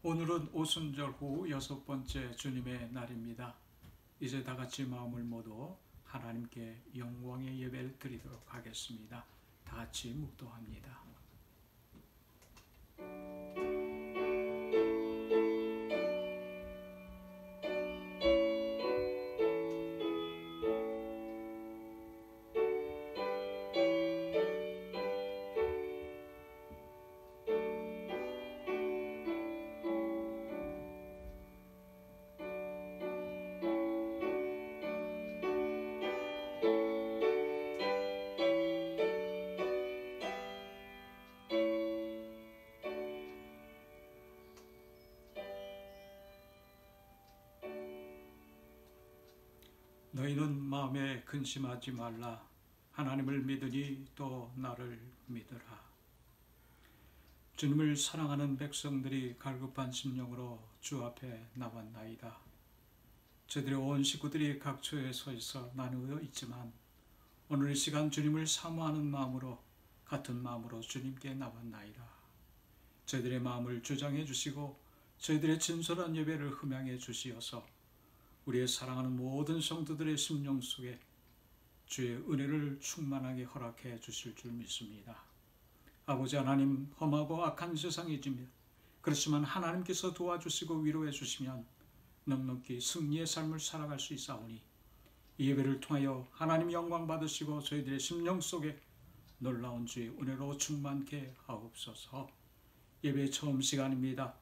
오늘은 오순절 후 6번째 주님의 날입니다. 이제 다 같이 마음을 모두 하나님께 영광의 예배를 드리도록 하겠습니다. 다 같이 묵도합니다. 너희는 마음에 근심하지 말라. 하나님을 믿으니 또 나를 믿으라. 주님을 사랑하는 백성들이 갈급한 심령으로 주 앞에 나왔나이다. 저들의 온 식구들이 각처에 서 있어 나누어 있지만 오늘 이 시간 주님을 사모하는 마음으로 같은 마음으로 주님께 나왔나이다. 저희들의 마음을 주장해 주시고 저희들의 진솔한 예배를 흠양해 주시어서 우리의 사랑하는 모든 성도들의 심령 속에 주의 은혜를 충만하게 허락해 주실 줄 믿습니다. 아버지 하나님, 험하고 악한 세상이지만 그렇지만 하나님께서 도와주시고 위로해 주시면 넉넉히 승리의 삶을 살아갈 수 있사오니 이 예배를 통하여 하나님 영광 받으시고 저희들의 심령 속에 놀라운 주의 은혜로 충만케 하옵소서. 예배 처음 시간입니다.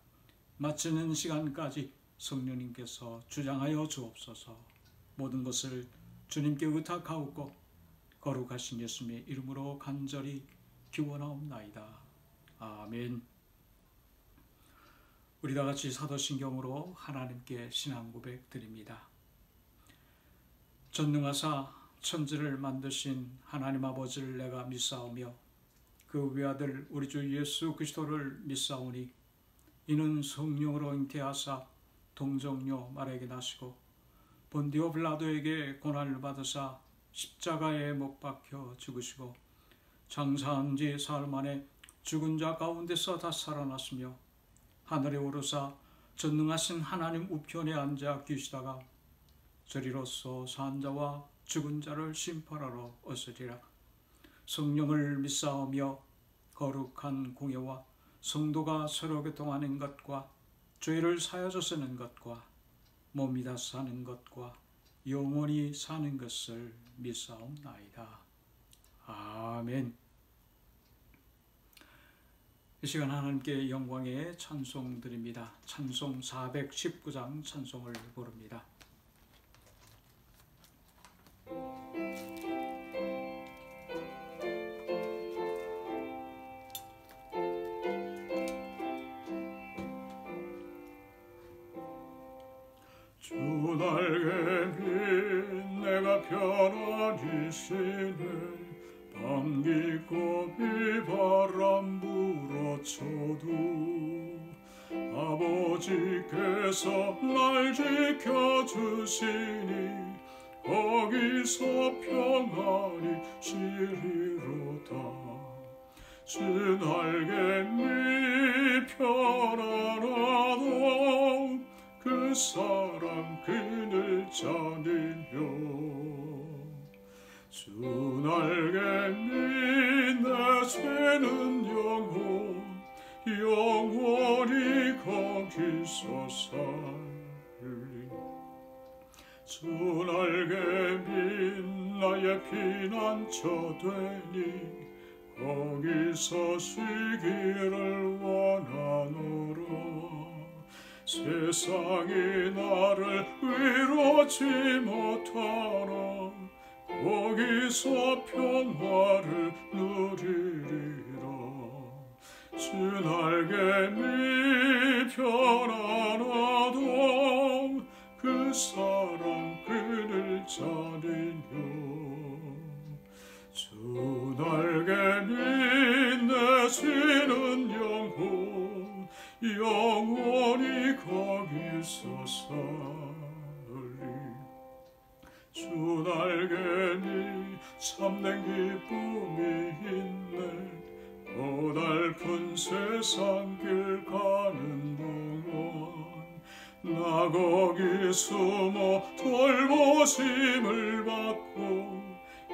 마치는 시간까지 성령님께서 주장하여 주옵소서. 모든 것을 주님께 의탁하옵고 거룩하신 예수님의 이름으로 간절히 기원하옵나이다. 아멘. 우리 다 같이 사도신경으로 하나님께 신앙 고백 드립니다. 전능하사 천지를 만드신 하나님 아버지를 내가 믿사오며 그 외아들 우리 주 예수 그리스도를 믿사오니 이는 성령으로 잉태하사 동정녀 마리아에게 나시고 본디오 빌라도에게 고난을 받으사 십자가에 못 박혀 죽으시고 장사한 지 사흘 만에 죽은 자 가운데서 다 살아났으며 하늘에 오르사 전능하신 하나님 우편에 앉아 계시다가 저리로서 산 자와 죽은 자를 심판하러 오시리라. 성령을 믿사오며 거룩한 공예와 성도가 서로 교통하는 것과 죄를 사여져 쓰는 것과 몸이 다 사는 것과 영원히 사는 것을 믿사옵나이다. 아멘. 이 시간 하나님께 영광의 찬송 드립니다. 찬송 419장 찬송을 부릅니다. 주 날개빛 내가 편안히 쉬네. 밤 깊고 비바람 불어쳐도 아버지께서 날 지켜주시니 거기서 평안히 쉬리로다. 주 날개빛 편안하다. 그 사랑 그늘 자니며 주 날개빛 내세는 영원히 거기서 살리. 주 날개빛 나의 피난처 되니 거기서 쉬기를 원하노라. 세상이 나를 위로하지 못하나 거기서 평화를 누리리라. 주 날개빛 편안하다. 그 사랑 그늘 자리며 주 날개빛 내쉬는 영원히 거기서 살리. 주 날개니 참된 기쁨이 있네. 고달픈 세상 길 가는 동안 거기 숨어 돌보심을 받고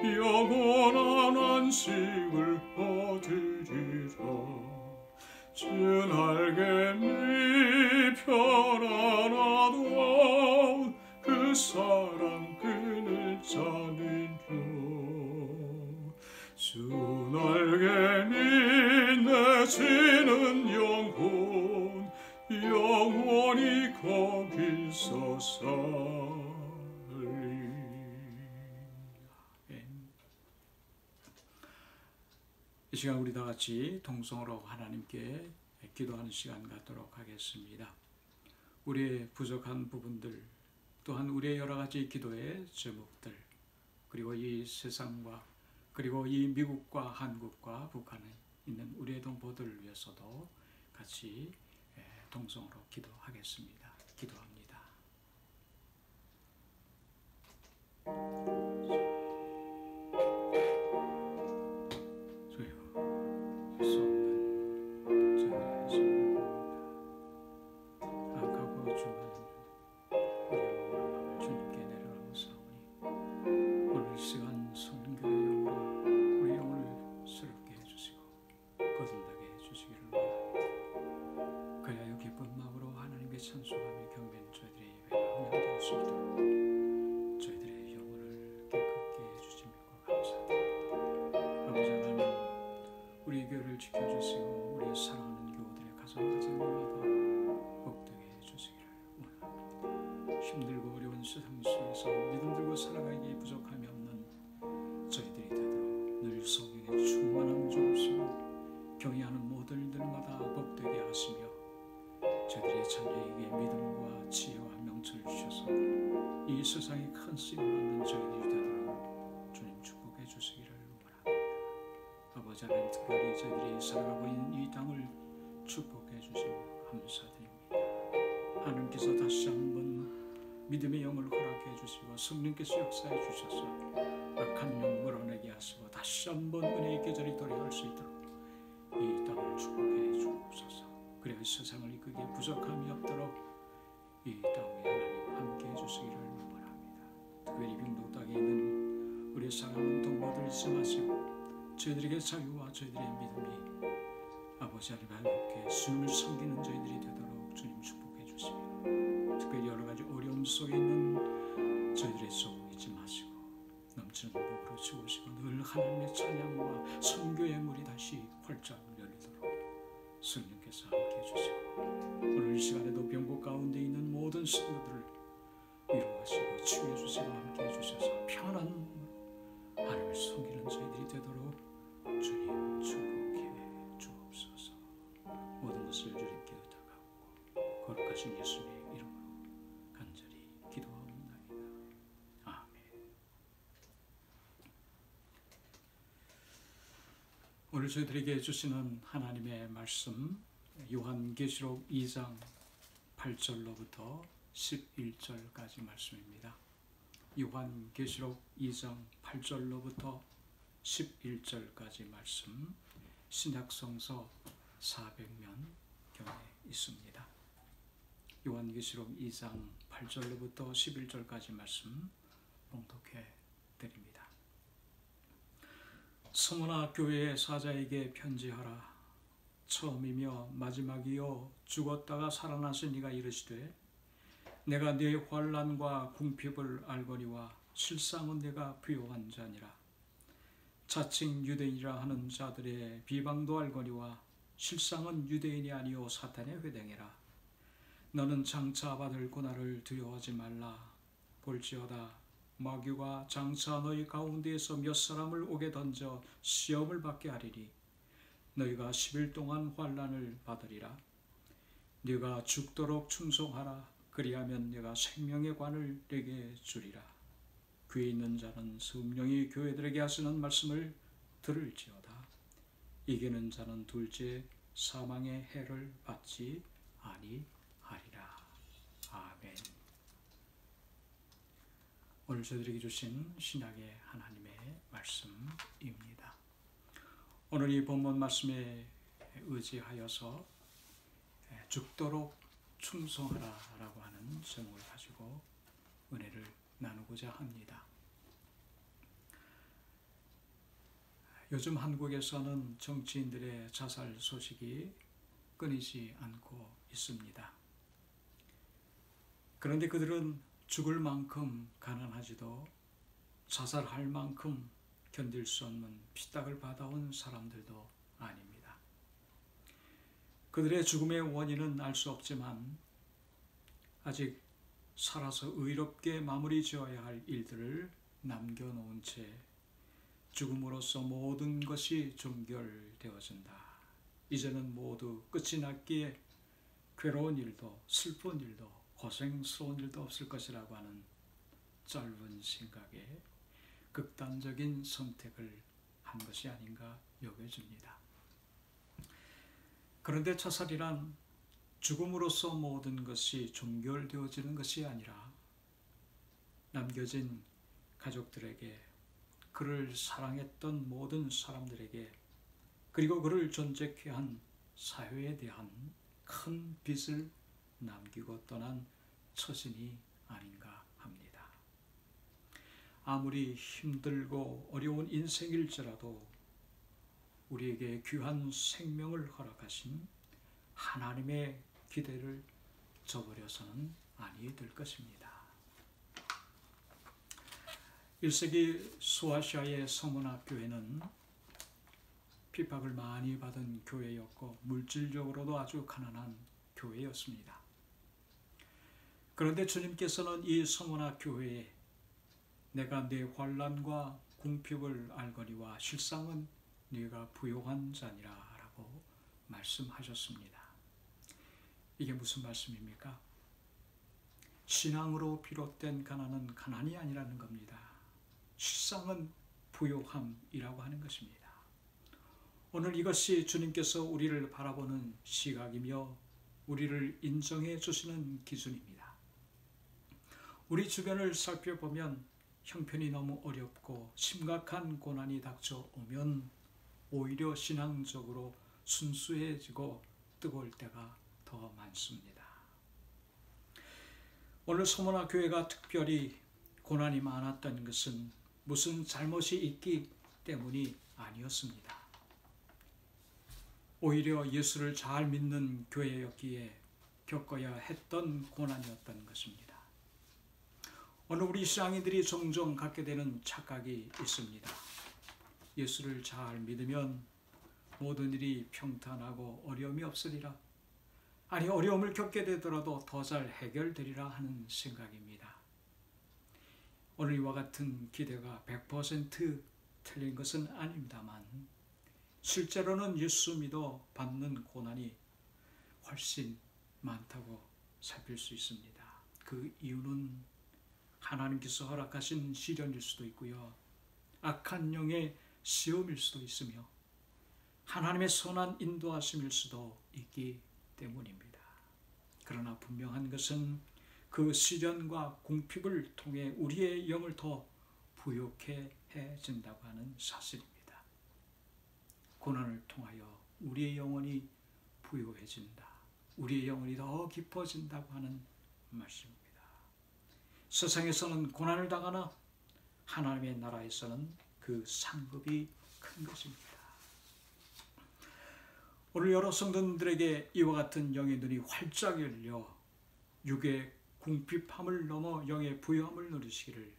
영원한 안식을 얻으리라. 주 날개미 편안하도 그 사랑 그늘 자는요. 주 날개미 내지는 영혼 영원히 거기서 살리. 이 시간 우리 다 같이 동성으로 하나님께 기도하는 시간 갖도록 하겠습니다. 우리의 부족한 부분들, 또한 우리의 여러 가지 기도의 제목들, 그리고 이 세상과 그리고 이 미국과 한국과 북한에 있는 우리의 동포들을 위해서도 같이 동성으로 기도하겠습니다. 기도합니다. 찬송하며 경배하는 저희들의 예배가 응답될 수 있도록 저희들의 영혼을 깨끗게 해주시며 감사드립니다. 아버지 하나님, 우리 교회를 지켜주시고 우리 사랑하는 교우들의 가정마다 복되게 해주시기를 원합니다. 힘들고 어려운 세상 속에서 믿음 들고 살아가기에 부족함이 없는 저희들이 되도록 늘 성령의 충만함 주옵시고 경외하는 모든 일들마다 복되게 하시며 저희들의 자녀에게 믿음과 지혜와 명철을 주셔서 이 세상에 큰 쓰임을 받는 저희들이 되도록 주님 축복해 주시기를 원합니다. 아버지 하나님, 특별히 저희들이 살아가고 있는 이 땅을 축복해 주시며 감사드립니다. 하나님께서 다시 한번 믿음의 영을 허락해 주시고 성령께서 역사해 주셔서 악한 영 물어내게 하시고 다시 한번 은혜의 계절이 돌아갈 수 있도록 이 땅을 축복해 주옵소서. 그래야 세상을 이끄기에 부족함이 없도록 이 땅에 하나님 함께 해주시기를 원합니다. 특별히 병도 땅에 있는 우리 사랑하는 동포들 잊지 마시고 저희들에게 자유와 저희들의 믿음이 아버지 하나님 함께 주님을 섬기는 저희들이 되도록 주님 축복해 주시며 특별히 여러 가지 어려움 속에 있는 저희들의 소원 잊지 마시고 넘치는 복으로 주시고 늘 하나님의 찬양과 선교의 물이 다시 활짝 열리도록 성령께서 함께 해주시고 오늘 이 시간에도 병고 가운데 있는 모든 성도들을 위로하시고 치유해 주시고 함께 해주셔서 편안한 하나님을 섬기는 저희들이 되도록 주님 축복해 주옵소서. 모든 것을 주님께 의탁하고 거룩하신 예수님의 이름으로 간절히 기도하옵나이다. 아멘. 오늘 저희들에게 주시는 하나님의 말씀 요한계시록 2장 8절로부터 11절까지 말씀입니다. 요한계시록 2장 8절로부터 11절까지 말씀 신약성서 400면 경에 있습니다. 요한계시록 2장 8절로부터 11절까지 말씀 봉독해 드립니다. 스무나 교회의 사자에게 편지하라. 처음이며 마지막이요 죽었다가 살아나신 이가 이르시되 내가 네 환난과 궁핍을 알거니와 실상은 내가 부요한 자니라. 자칭 유대인이라 하는 자들의 비방도 알거니와 실상은 유대인이 아니요 사탄의 회당이라. 너는 장차 받을 고난을 두려워하지 말라. 볼지어다 마귀가 장차 너희 가운데에서 몇 사람을 옥에 던져 시험을 받게 하리니 너희가 10일 동안 환난을 받으리라. 네가 죽도록 충성하라. 그리하면 네가 생명의 관을 내게 주리라. 귀에 있는 자는 성령이 교회들에게 하시는 말씀을 들을지어다. 이기는 자는 둘째 사망의 해를 받지 아니하리라. 아멘. 오늘 저희들에게 주신 신약의 하나님의 말씀입니다. 오늘 이 본문 말씀에 의지하여서 죽도록 충성하라라고 하는 제목을 가지고 은혜를 나누고자 합니다. 요즘 한국에서는 정치인들의 자살 소식이 끊이지 않고 있습니다. 그런데 그들은 죽을 만큼 가난하지도 자살할 만큼 견딜 수 없는 피딱을 받아온 사람들도 아닙니다. 그들의 죽음의 원인은 알 수 없지만 아직 살아서 의롭게 마무리 지어야 할 일들을 남겨놓은 채 죽음으로써 모든 것이 종결되어진다. 이제는 모두 끝이 났기에 괴로운 일도 슬픈 일도 고생스러운 일도 없을 것이라고 하는 짧은 생각에 극단적인 선택을 한 것이 아닌가 여겨집니다. 그런데 자살이란 죽음으로써 모든 것이 종결되어지는 것이 아니라 남겨진 가족들에게, 그를 사랑했던 모든 사람들에게, 그리고 그를 존재케 한 사회에 대한 큰 빚을 남기고 떠난 처신이 아닌가 합니다. 아무리 힘들고 어려운 인생일지라도 우리에게 귀한 생명을 허락하신 하나님의 기대를 저버려서는 아니 될 것입니다. 1세기 소아시아의 서문학교회는 핍박을 많이 받은 교회였고 물질적으로도 아주 가난한 교회였습니다. 그런데 주님께서는 이 서문학교회에 내가 네 환난과 궁핍을 알거니와 실상은 네가 부요한 자니라 라고 말씀하셨습니다. 이게 무슨 말씀입니까? 신앙으로 비롯된 가난은 가난이 아니라는 겁니다. 실상은 부요함이라고 하는 것입니다. 오늘 이것이 주님께서 우리를 바라보는 시각이며 우리를 인정해 주시는 기준입니다. 우리 주변을 살펴보면 형편이 너무 어렵고 심각한 고난이 닥쳐오면 오히려 신앙적으로 순수해지고 뜨거울 때가 더 많습니다. 오늘 서문학교회가 특별히 고난이 많았던 것은 무슨 잘못이 있기 때문이 아니었습니다. 오히려 예수를 잘 믿는 교회였기에 겪어야 했던 고난이었던 것입니다. 오늘 우리 신앙인들이 종종 갖게 되는 착각이 있습니다. 예수를 잘 믿으면 모든 일이 평탄하고 어려움이 없으리라. 아니, 어려움을 겪게 되더라도 더 잘 해결되리라 하는 생각입니다. 오늘 이와 같은 기대가 100% 틀린 것은 아닙니다만 실제로는 예수 믿어 받는 고난이 훨씬 많다고 살필 수 있습니다. 그 이유는 하나님께서 허락하신 시련일 수도 있고요. 악한 영의 시험일 수도 있으며 하나님의 선한 인도하심일 수도 있기 때문입니다. 그러나 분명한 것은 그 시련과 궁핍을 통해 우리의 영을 더 부욕해 해진다고 하는 사실입니다. 고난을 통하여 우리의 영혼이 부요해진다. 우리의 영혼이 더 깊어진다고 하는 말씀입니다. 세상에서는 고난을 당하나 하나님의 나라에서는 그 상급이 큰 것입니다. 오늘 여러 성도들에게 이와 같은 영의 눈이 활짝 열려 육의 궁핍함을 넘어 영의 부요함을 누리시기를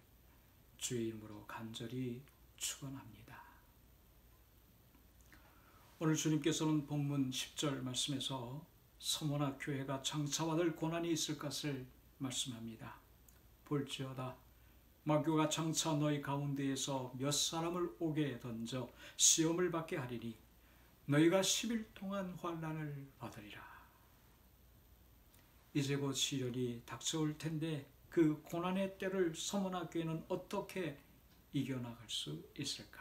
주의 이름으로 간절히 축원합니다. 오늘 주님께서는 본문 10절 말씀에서 서문학교회가 장차받을 고난이 있을 것을 말씀합니다. 볼지어다 마귀가 장차 너희 가운데에서 몇 사람을 옥에 던져 시험을 받게 하리니 너희가 10일 동안 환난을 받으리라. 이제 곧 시련이 닥쳐올 텐데 그 고난의 때를 서문학교회는 어떻게 이겨나갈 수 있을까?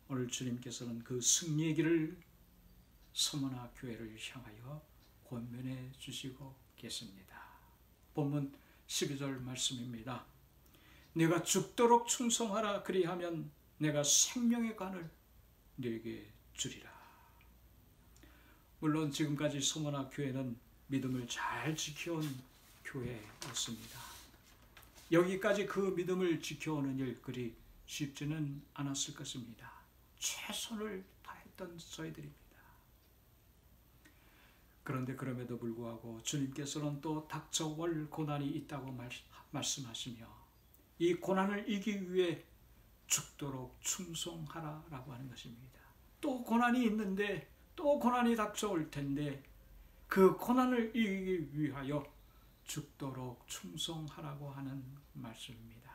오늘 주님께서는 그 승리의 길을 서문학교회를 향하여 권면해 주시고 계십니다. 본문 12절 말씀입니다. 내가 죽도록 충성하라. 그리하면 내가 생명의 관을 네게 주리라. 물론 지금까지 서문학교회는 믿음을 잘 지켜온 교회였습니다. 여기까지 그 믿음을 지켜오는 일 그리 쉽지는 않았을 것입니다. 최선을 다했던 저희들입니다. 그런데 그럼에도 불구하고 주님께서는 또 닥쳐올 고난이 있다고 말씀하시며 이 고난을 이기기 위해 죽도록 충성하라라고 하는 것입니다. 또 고난이 있는데 또 고난이 닥쳐올 텐데 그 고난을 이기기 위하여 죽도록 충성하라고 하는 말씀입니다.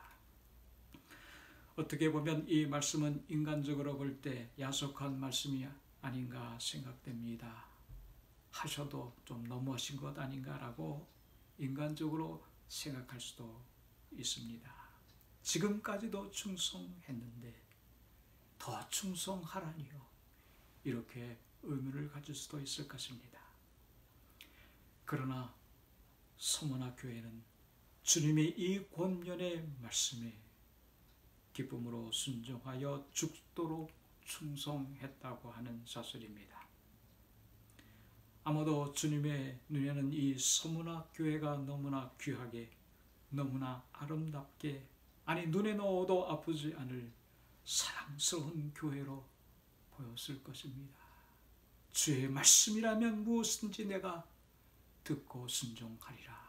어떻게 보면 이 말씀은 인간적으로 볼 때 야속한 말씀이 아닌가 생각됩니다. 하셔도 좀 너무하신 것 아닌가라고 인간적으로 생각할 수도 있습니다. 지금까지도 충성했는데 더 충성하라니요. 이렇게 의문을 가질 수도 있을 것입니다. 그러나 서문화 교회는 주님의 이 권면의 말씀에 기쁨으로 순종하여 죽도록 충성했다고 하는 사실입니다. 아마도 주님의 눈에는 이 서문화 교회가 너무나 귀하게, 너무나 아름답게, 아니 눈에 넣어도 아프지 않을 사랑스러운 교회로 보였을 것입니다. 주의 말씀이라면 무엇인지 내가 듣고 순종하리라.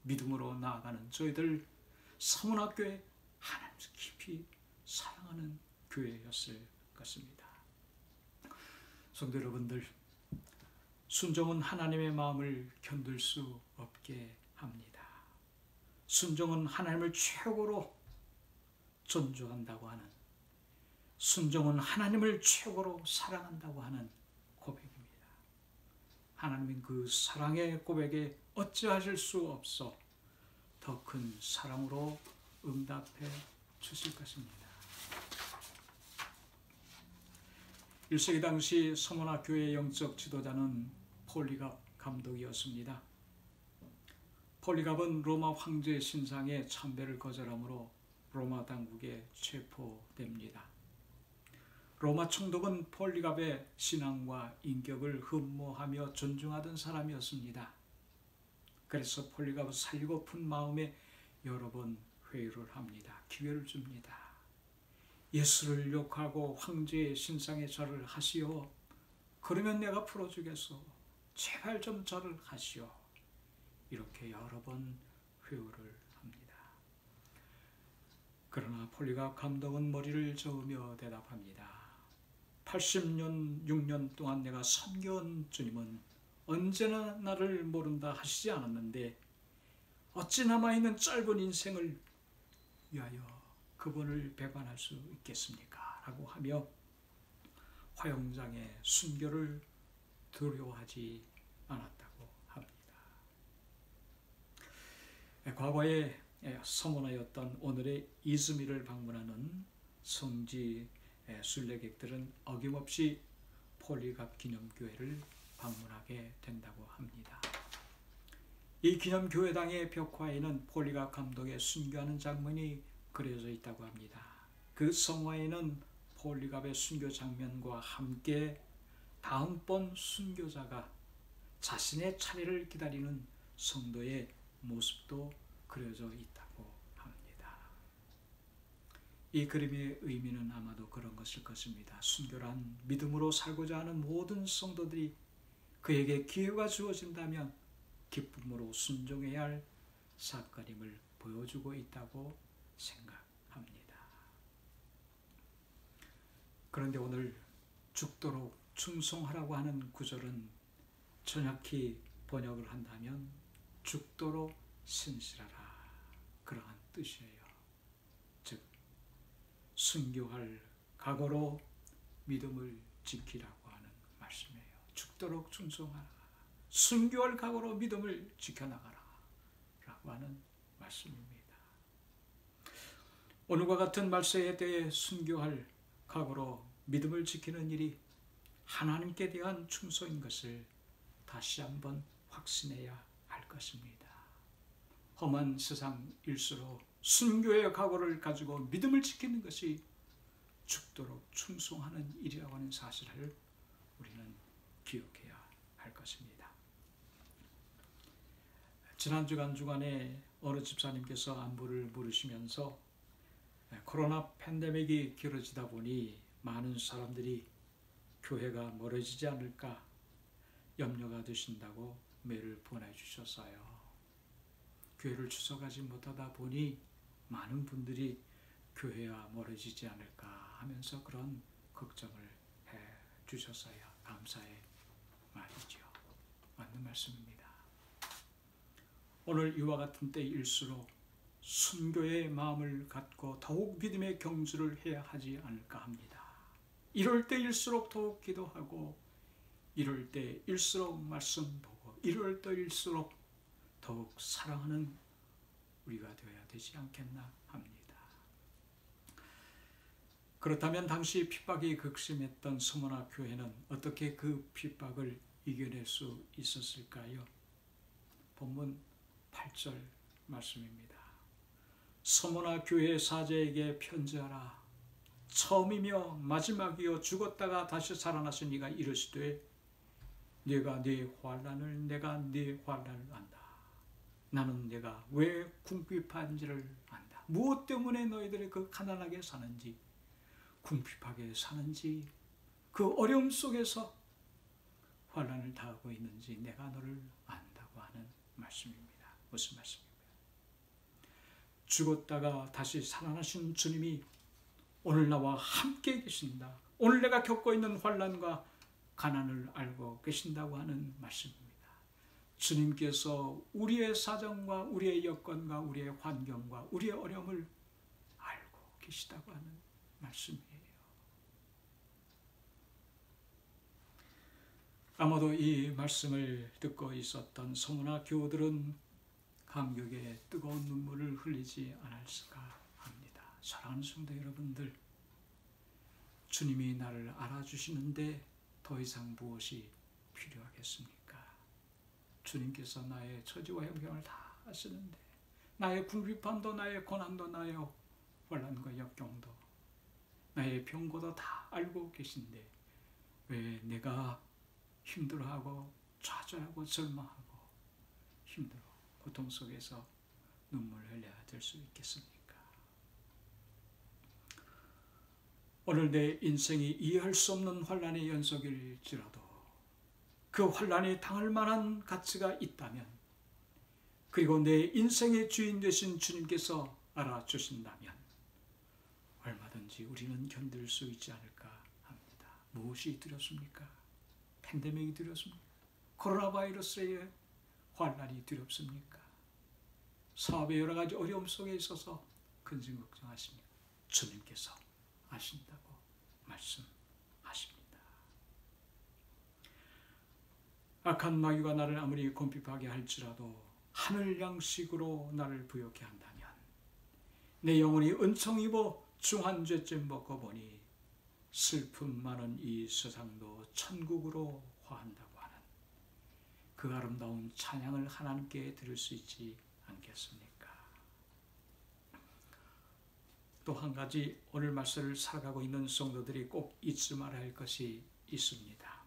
믿음으로 나아가는 저희들 서문학교에 하나님 깊이 사랑하는 교회였을 것입니다. 성도 여러분들, 순종은 하나님의 마음을 견딜 수 없게 합니다. 순종은 하나님을 최고로 존중한다고 하는, 순종은 하나님을 최고로 사랑한다고 하는 고백입니다. 하나님은 그 사랑의 고백에 어찌하실 수 없어 더 큰 사랑으로 응답해 주실 것입니다. 1세기 당시 서문화 교회의 영적 지도자는 폴리갑 감독이었습니다. 폴리갑은 로마 황제 신상의 참배를 거절함으로 로마 당국에 체포됩니다. 로마 총독은 폴리갑의 신앙과 인격을 흠모하며 존중하던 사람이었습니다. 그래서 폴리갑을 살리고픈 마음에 여러 번 회유를 합니다. 기회를 줍니다. 예수를 욕하고 황제의 신상에 절을 하시오. 그러면 내가 풀어주겠소. 제발 좀 절을 하시오. 이렇게 여러 번 회유를 합니다. 그러나 폴리갑 감독은 머리를 저으며 대답합니다. 6년 동안 내가 섬겨온 주님은 언제나 나를 모른다 하시지 않았는데 어찌 남아있는 짧은 인생을 위하여 그분을 배반할 수 있겠습니까? 라고 하며 화영장의 순교를 두려워하지 않았다고 합니다. 과거에 서문화였던 오늘의 이즈미를 방문하는 성지 순례객들은 어김없이 폴리갑 기념교회를 방문하게 된다고 합니다. 이 기념교회당의 벽화에는 폴리갑 감독의 순교하는 장면이 그려져 있다고 합니다. 그 성화에는 폴리갑의 순교 장면과 함께 다음번 순교자가 자신의 차례를 기다리는 성도의 모습도 그려져 있다고 합니다. 이 그림의 의미는 아마도 그런 것일 것입니다. 순교란 믿음으로 살고자 하는 모든 성도들이 그에게 기회가 주어진다면 기쁨으로 순종해야 할 사건임을 보여주고 있다고 생각합니다. 그런데 오늘 죽도록 충성하라고 하는 구절은 정확히 번역을 한다면 죽도록 신실하라, 그러한 뜻이에요. 즉 순교할 각오로 믿음을 지키라고 하는 말씀이에요. 죽도록 충성하라, 순교할 각오로 믿음을 지켜나가라 라고 하는 말씀입니다. 오늘과 같은 말세에 대해 순교할 각오로 믿음을 지키는 일이 하나님께 대한 충성인 것을 다시 한번 확신해야 할 것입니다. 험한 세상일수록 순교의 각오를 가지고 믿음을 지키는 것이 죽도록 충성하는 일이라고 하는 사실을 우리는 기억해야 할 것입니다. 지난 주간에 어느 집사님께서 안부를 물으시면서 코로나 팬데믹이 길어지다 보니 많은 사람들이 교회가 멀어지지 않을까 염려가 되신다고 메일을 보내주셨어요. 교회를 추석하지 못하다 보니 많은 분들이 교회와 멀어지지 않을까 하면서 그런 걱정을 해 주셨어요. 감사의 말이죠. 맞는 말씀입니다. 오늘 이와 같은 때일수록 순교의 마음을 갖고 더욱 믿음의 경주를 해야 하지 않을까 합니다. 이럴 때일수록 더욱 기도하고, 이럴 때일수록 말씀 보고, 이럴 때일수록 더욱 사랑하는 우리가 되어야 되지 않겠나 합니다. 그렇다면 당시 핍박이 극심했던 서머나 교회는 어떻게 그 핍박을 이겨낼 수 있었을까요? 본문 8절 말씀입니다. 서머나 교회 사제에게 편지하라. 처음이며 마지막이요 죽었다가 다시 살아나신 이가 이르시되 내가 네 환난을 내가 네 환난을 안다. 나는 내가 왜 궁핍한지를 안다. 무엇 때문에 너희들이 그 가난하게 사는지, 궁핍하게 사는지, 그 어려움 속에서 환난을 당하고 있는지 내가 너를 안다고 하는 말씀입니다. 무슨 말씀입니까? 죽었다가 다시 살아나신 주님이 오늘 나와 함께 계신다. 오늘 내가 겪고 있는 환난과 가난을 알고 계신다고 하는 말씀입니다. 주님께서 우리의 사정과 우리의 여건과 우리의 환경과 우리의 어려움을 알고 계시다고 하는 말씀이에요. 아마도 이 말씀을 듣고 있었던 서머나 교우들은 감격에 뜨거운 눈물을 흘리지 않았을까 합니다. 사랑하는 성도 여러분들, 주님이 나를 알아주시는데 더 이상 무엇이 필요하겠습니까? 주님께서 나의 처지와 형편을 다 아시는데, 나의 궁핍함도 나의 고난도 나의 환난과 역경도 나의 병고도 다 알고 계신데 왜 내가 힘들어하고 좌절하고 절망하고 힘들어 고통 속에서 눈물을 흘려야 될 수 있겠습니까? 오늘 내 인생이 이해할 수 없는 환난의 연속일지라도 그 환난이 당할 만한 가치가 있다면, 그리고 내 인생의 주인 되신 주님께서 알아주신다면 얼마든지 우리는 견딜 수 있지 않을까 합니다. 무엇이 두렵습니까? 팬데믹이 두렵습니까? 코로나 바이러스의 환난이 두렵습니까? 사업의 여러 가지 어려움 속에 있어서 근심 걱정하십니까? 주님께서 아신다고 말씀하십니다. 악한 마귀가 나를 아무리 궁핍하게 할지라도 하늘 양식으로 나를 부욕해 한다면, 내 영혼이 은총 입어 중한 죄짐 벗고 보니 슬픔 많은 이 세상도 천국으로 화한다고 하는 그 아름다운 찬양을 하나님께 드릴 수 있지 않겠습니까? 또 한 가지 오늘 말씀을 살아가고 있는 성도들이 꼭 잊지 말아야 할 것이 있습니다.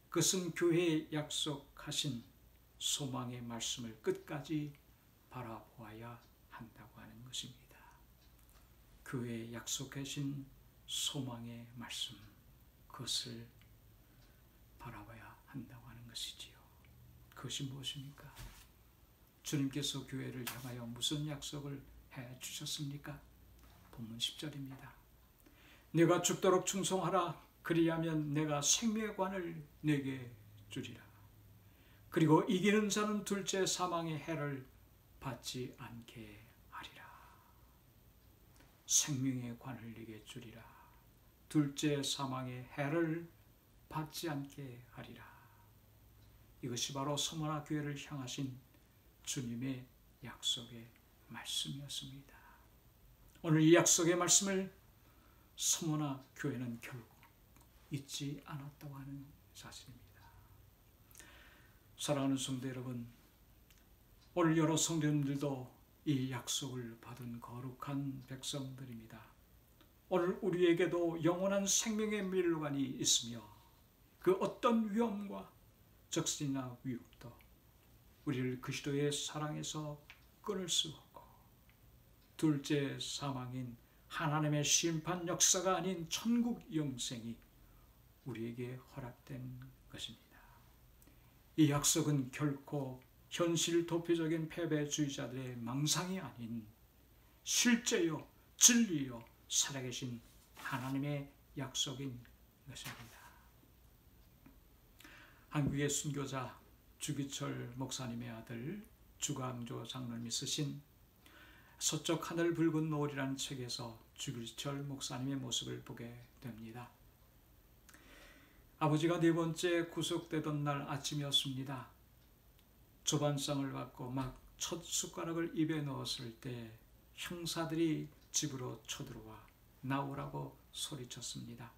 그것은 교회에 약속하신 소망의 말씀을 끝까지 바라보아야 한다고 하는 것입니다. 교회에 약속하신 소망의 말씀, 그것을 바라봐야 한다고 하는 것이지요. 그것이 무엇입니까? 주님께서 교회를 향하여 무슨 약속을 해 주셨습니까? 본문 10절입니다. 내가 죽도록 충성하라. 그리하면 내가 생명의 관을 내게 주리라. 그리고 이기는 자는 둘째 사망의 해를 받지 않게 하리라. 생명의 관을 내게 주리라. 둘째 사망의 해를 받지 않게 하리라. 이것이 바로 서머나 교회를 향하신 주님의 약속의 말씀이었습니다. 오늘 이 약속의 말씀을 서머나 교회는 결국 잊지 않았다고 하는 사실입니다. 사랑하는 성도 여러분, 오늘 여러 성도님들도 이 약속을 받은 거룩한 백성들입니다. 오늘 우리에게도 영원한 생명의 밀관이 있으며 그 어떤 위험과 적신이나 위협도 우리를 그리스도의 사랑에서 끊을 수 없고, 둘째 사망인 하나님의 심판 역사가 아닌 천국 영생이 우리에게 허락된 것입니다. 이 약속은 결코 현실 도피적인 패배주의자들의 망상이 아닌 실제요, 진리요, 살아계신 하나님의 약속인 것입니다. 한국의 순교자 주기철 목사님의 아들 주광조 장로님이 쓰신 서쪽 하늘 붉은 노을이라는 책에서 주기철 목사님의 모습을 보게 됩니다. 아버지가 네 번째 구속되던 날 아침이었습니다. 조반상을 받고 막 첫 숟가락을 입에 넣었을 때 형사들이 집으로 쳐들어와 나오라고 소리쳤습니다.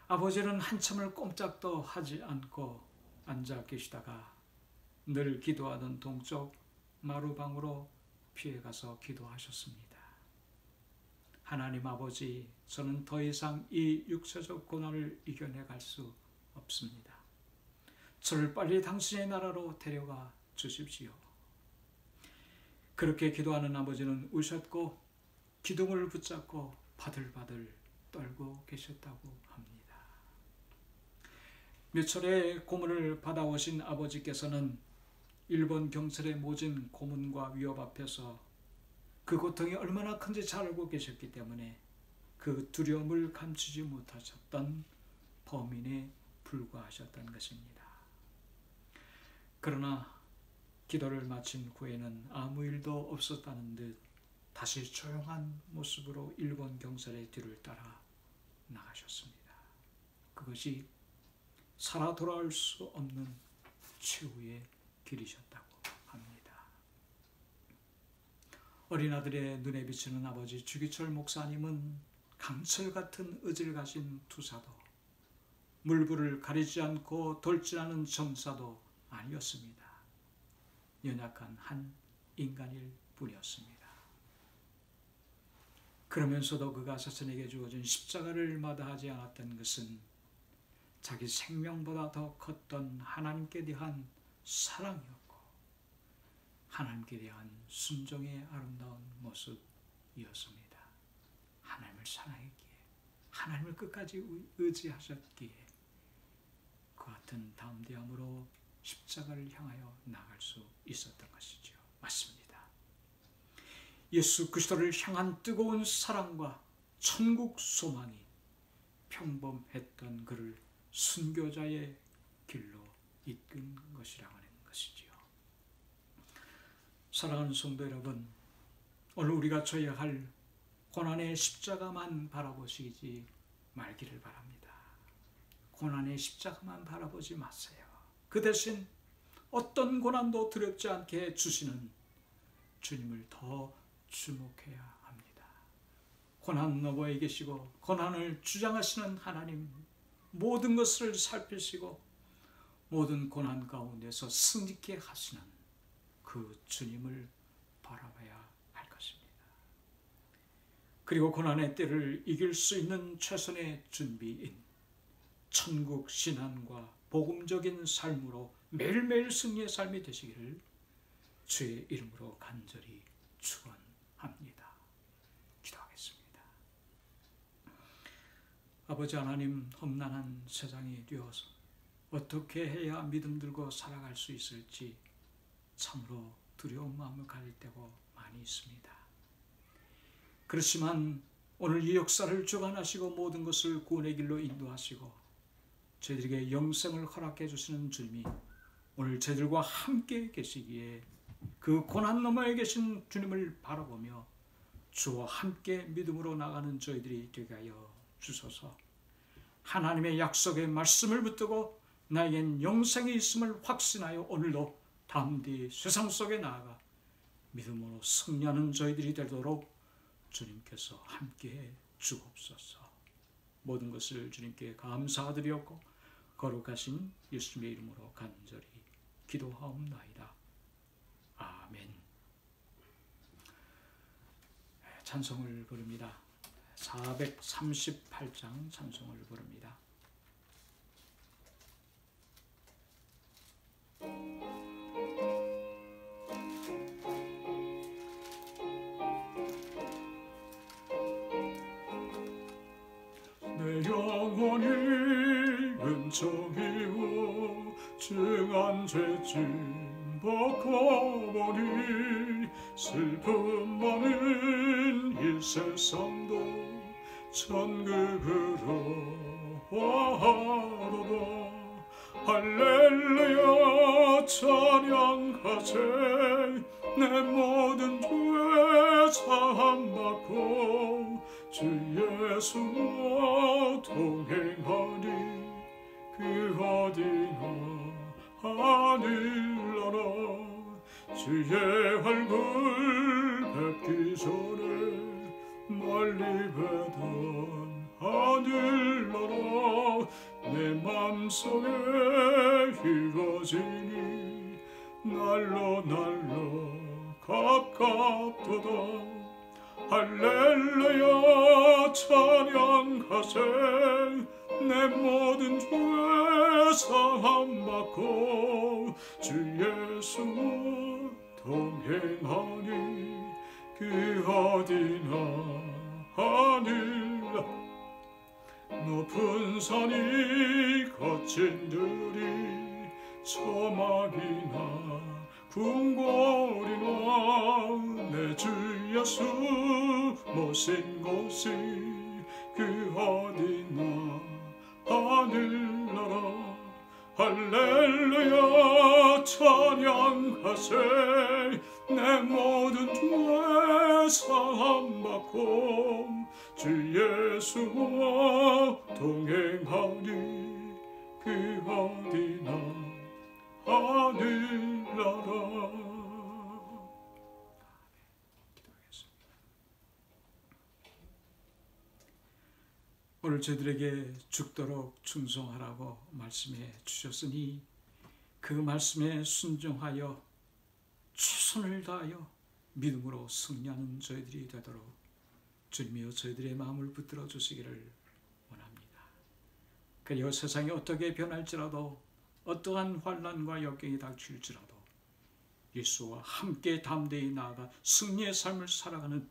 아버지는 한참을 꼼짝도 하지 않고 앉아 계시다가 늘 기도하던 동쪽 마루방으로 피해가서 기도하셨습니다. 하나님 아버지, 저는 더 이상 이 육체적 고난을 이겨내갈 수 없습니다. 저를 빨리 당신의 나라로 데려가 주십시오. 그렇게 기도하는 아버지는 우셨고 기둥을 붙잡고 바들바들 떨고 계셨다고 합니다. 몇철의 고문을 받아오신 아버지께서는 일본 경찰의 모진 고문과 위협 앞에서 그 고통이 얼마나 큰지 잘 알고 계셨기 때문에 그 두려움을 감추지 못하셨던 범인에 불과하셨던 것입니다. 그러나 기도를 마친 후에는 아무 일도 없었다는 듯 다시 조용한 모습으로 일본 경찰의 뒤를 따라 나가셨습니다. 그것이 살아 돌아올 수 없는 최후의 길이셨다고 합니다. 어린아들의 눈에 비치는 아버지 주기철 목사님은 강철 같은 의지를 가진 투사도, 물불을 가리지 않고 돌진하는 전사도 아니었습니다. 연약한 한 인간일 뿐이었습니다. 그러면서도 그가 자신에게 주어진 십자가를 마다하지 않았던 것은 자기 생명보다 더 컸던 하나님께 대한 사랑이었고 하나님께 대한 순종의 아름다운 모습이었습니다. 하나님을 사랑했기에, 하나님을 끝까지 의지하셨기에 그 같은 담대함으로 십자가를 향하여 나갈 수 있었던 것이죠. 맞습니다. 예수 그리스도를 향한 뜨거운 사랑과 천국 소망이 평범했던 그를 순교자의 길로 이끈 것이라고 하는 것이지요. 사랑하는 성도 여러분, 오늘 우리가 져야 할 고난의 십자가만 바라보시지 말기를 바랍니다. 고난의 십자가만 바라보지 마세요. 그 대신 어떤 고난도 두렵지 않게 해주시는 주님을 더 주목해야 합니다. 고난 너머에 계시고 고난을 주장하시는 하나님, 모든 것을 살피시고 모든 고난 가운데서 승리케 하시는 그 주님을 바라봐야 할 것입니다. 그리고 고난의 때를 이길 수 있는 최선의 준비인 천국 신앙과 복음적인 삶으로 매일매일 승리의 삶이 되시기를 주의 이름으로 간절히 축원합니다. 기도하겠습니다. 아버지 하나님, 험난한 세상이 되어서 어떻게 해야 믿음 들고 살아갈 수 있을지 참으로 두려운 마음을 가질 때가 많이 있습니다. 그렇지만 오늘 이 역사를 주관하시고 모든 것을 구원의 길로 인도하시고 저희들에게 영생을 허락해 주시는 주님이 오늘 저희들과 함께 계시기에 그 고난 너머에 계신 주님을 바라보며 주와 함께 믿음으로 나가는 저희들이 되게 하여 주소서. 하나님의 약속의 말씀을 붙들고 나에겐 영생이 있음을 확신하여 오늘도 담대히 세상 속에 나아가 믿음으로 승리하는 저희들이 되도록 주님께서 함께해 주옵소서. 모든 것을 주님께 감사드리었고 거룩하신 예수님의 이름으로 간절히 기도하옵나이다. 아멘. 찬송을 부릅니다. 438장 찬송을 부릅니다. 영원히 은총이요 증한 죄짐 벗고보니 슬픔 많은 이 세상도 천국으로 와하도다. 할렐루야 찬양하세. 내 모든 죄 사함받고 주 예수와 동행하니 그 어디나 하늘나라. 주의 얼굴 뵙기 전에 멀리 뵈던 하늘나라. 내 맘속에 이루어지니 날로 가깝도다. 할렐루야 찬양하세. 내 모든 죄 사함받고 주 예수와 동행하니 그 어디나 하늘나라. 높은 산이 거친 들이 저막이나 궁궐이나 내 주 예수 모신 곳이 그 어디나 하늘나라. 할렐루야 찬양하세. 내 모든 죄 사함받고 주 예수와 동행하니 그 어디나 하늘나라. 기도하겠습니다. 오늘 저희들에게 죽도록 충성하라고 말씀해 주셨으니 그 말씀에 순종하여 최선을 다하여 믿음으로 승리하는 저희들이 되도록 주님이여 저희들의 마음을 붙들어 주시기를 원합니다. 그리고 세상이 어떻게 변할지라도 어떠한 환난과 역경이 닥칠지라도 예수와 함께 담대히 나아가 승리의 삶을 살아가는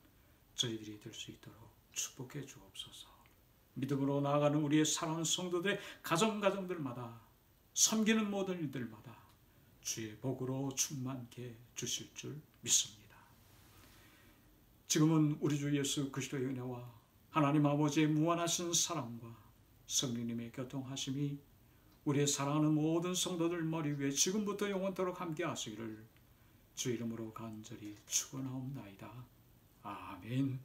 저희들이 될 수 있도록 축복해 주옵소서. 믿음으로 나아가는 우리의 사랑하는 성도들의 가정들마다 섬기는 모든 일들마다 주의 복으로 충만케 주실 줄 믿습니다. 지금은 우리 주 예수 그리스도의 은혜와 하나님 아버지의 무한하신 사랑과 성령님의 교통하심이 우리의 사랑하는 모든 성도들 머리 위에 지금부터 영원토록 함께 하시기를 주 이름으로 간절히 축원하옵나이다. 아멘.